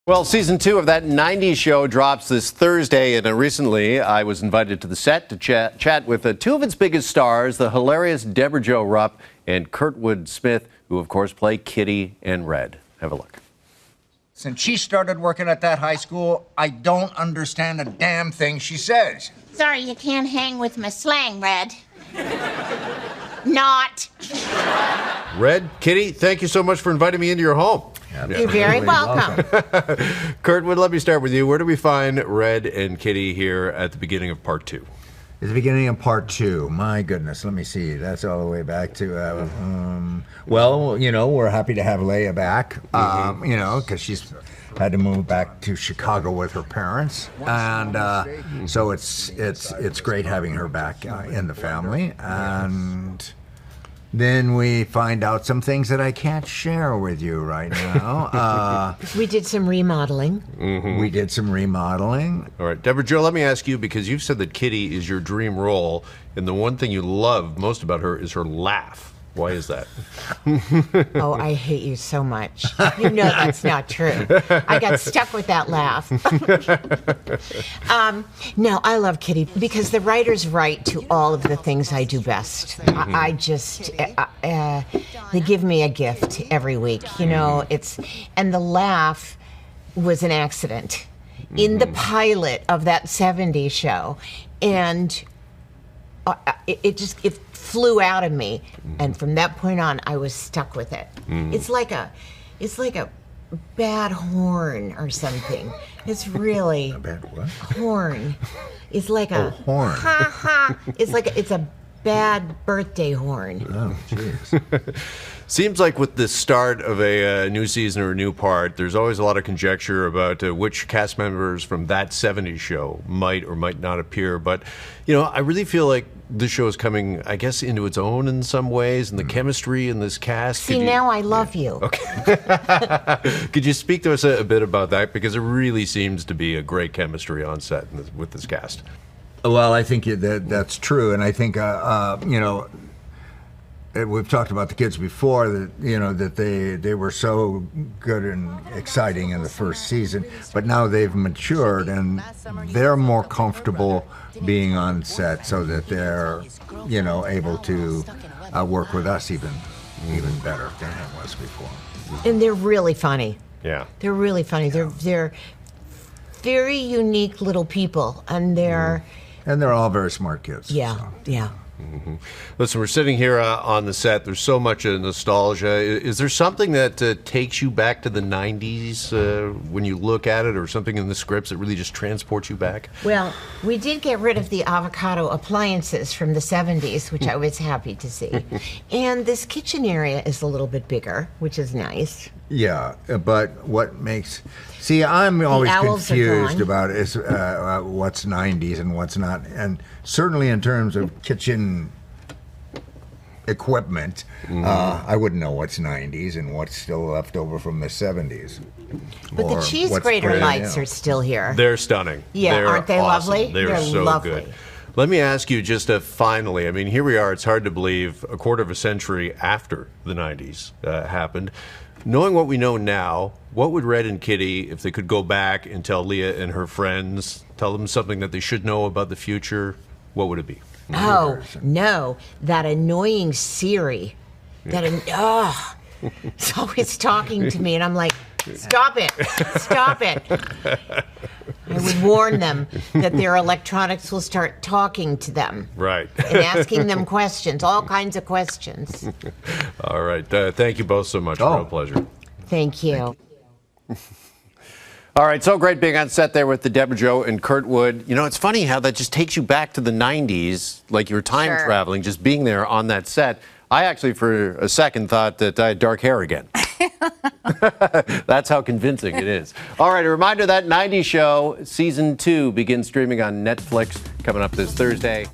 Well, season 2 of that 90s show drops this Thursday, and recently I was invited to the set to chat with two of its biggest stars, the hilarious Debra Jo Rupp and Kurtwood Smith, who of course play Kitty and Red. Have a look. Since she started working at that high school, I don't understand a damn thing she says. Sorry, you can't hang with my slang, Red. Not. Red, Kitty, thank you so much for inviting me into your home. You're very welcome. Kurtwood, let me start with you. Where do we find Red and Kitty here at the beginning of part 2? At the beginning of part 2, my goodness, let me see. That's all the way back to, well, you know, we're happy to have Leia back, you know, because she's had to move back to Chicago with her parents, and so it's great having her back in the family, and then we find out some things that I can't share with you right now. We did some remodeling. We did some remodeling. All right, Debra Jo, let me ask you, because you've said that Kitty is your dream role, and the one thing you love most about her is her laugh. Why is that? Oh, I hate you so much. You know that's not true. I got stuck with that laugh. No, I love Kitty because the writers write to all of the things I do best. I just, they give me a gift every week. You know, and the laugh was an accident in the pilot of that 70s show. And it flew out of me, and from that point on, I was stuck with it. It's like a bad horn or something. It's really A bad what? horn. It's like a horn. Ha ha. It's a bad birthday horn. Oh, jeez. Seems like with the start of a new season or a new part, there's always a lot of conjecture about which cast members from that 70s show might or might not appear. But, you know, I really feel like this show is coming, I guess, into its own in some ways, and the chemistry in this cast. See, now I love you. Okay. Could you speak to us a bit about that? Because it really seems to be a great chemistry on set with this cast. Well, I think that's true, and I think you know, we've talked about the kids before, that you know that they were so good and exciting in the first season, but now they've matured and they're more comfortable being on set, so that they're, you know, able to work with us even better than it was before. And they're really funny. Yeah. They're really funny. They're very unique little people, and they're all very smart kids. yeah, so. yeah. Listen, we're sitting here on the set. There's so much nostalgia. Is there something that takes you back to the 90s when you look at it, or something in the scripts that really just transports you back? Well, we did get rid of the avocado appliances from the 70s, which I was happy to see. And this kitchen area is a little bit bigger, which is nice. Yeah, but what makes... See, I'm always owls are confused gone. about what's 90s and what's not. And certainly in terms of kitchen equipment, I wouldn't know what's 90s and what's still left over from the 70s. But the cheese what's grater brand lights new. are still here. They're stunning. Yeah, They're aren't they awesome. lovely? They're so lovely. good. Let me ask you just finally, I mean, here we are, it's hard to believe, a quarter of a century after the 90s happened. Knowing what we know now, what would Red and Kitty, if they could go back and tell Leia and her friends, tell them something that they should know about the future, what would it be? Oh, no, that annoying Siri. It's always talking to me, and I'm like, stop it, stop it. I would warn them that their electronics will start talking to them. Right. And asking them questions, all kinds of questions. All right. Thank you both so much. Oh. Real pleasure. Thank you. All right, so great being on set there with the Debra Jo and Kurtwood. You know, it's funny how that just takes you back to the 90s, like you were time traveling, just being there on that set. I actually, for a second, thought that I had dark hair again. That's how convincing it is. All right, a reminder that 90s show, Season 2, begins streaming on Netflix coming up this Thursday.